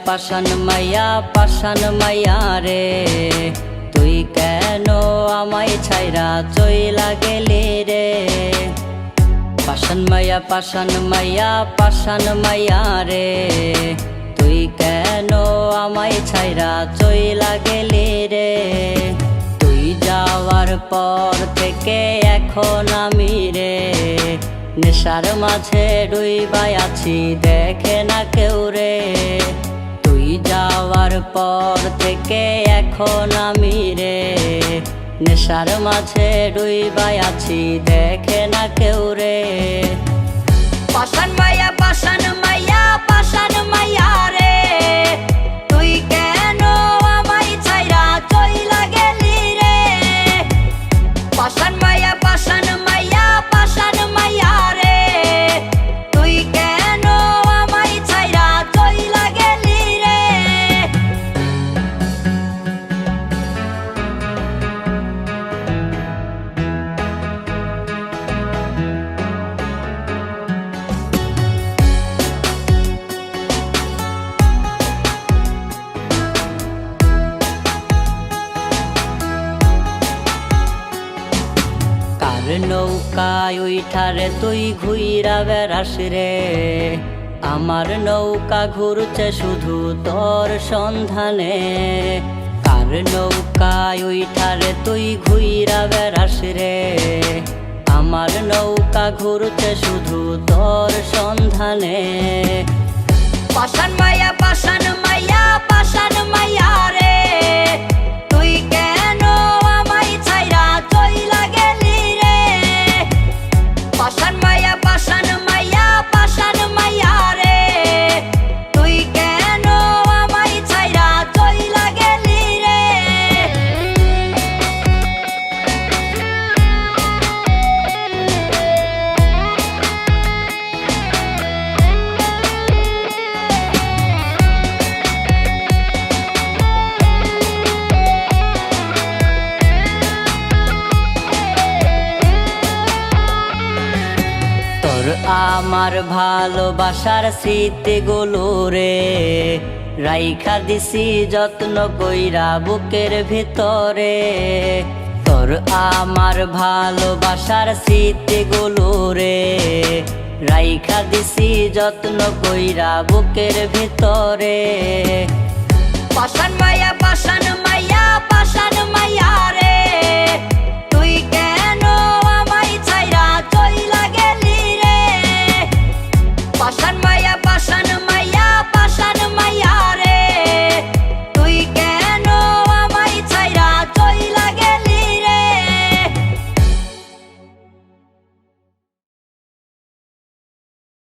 পাশান মাইয়া রে, তুই কেন আমায় ছাইরা চইলা গেলি রে। পাশান মাইয়া রে, তুই কেন আমায় ছাইরা চইলা গেলি রে। তুই যাওয়ার পর থেকে এখন আমি রে নেশার মাঝে ডুইবাই আছি, দেখে না কেউ রে। তুই যাওয়ার পর থেকে এখন আমি রে নেশার মাঝে ডুইবাই আছি, দেখে না কেউ রে। পাশান মাইয়া রে, তুই কেন আমায় ছাইরা চইলা গেলি রে। পাশান মাইয়া রে, তুই কেন আমায় ছাইরা চইলা গেলি রে। কার নৌকায় উইঠারে তুই ঘুইরা বেড়াস রে, আমার নৌকা ঘুরছে শুধু তোর সন্ধানে। কার নৌকায় উইঠারে তুই ঘুইরা বেড়াস রে, আমার নৌকা ঘুরছে শুধু তোর সন্ধানে। পাশান মাইয়া রে, তুই কেন আমায় ছাইরা চইলা গেলি রে। পাশান মাইয়া রে, তুই কেন আমায় ছাইরা চইলা গেলি রে। তোর আমার ভালোবাসার স্মৃতিগুলো রে রাইখা দিছি যত্ন কইরা বুকের ভিতরে। তোর আমার ভালোবাসার স্মৃতিগুলো রে রাইখা দিছি যত্ন কইরা বুকের ভিতরে। পাশান মাইয়া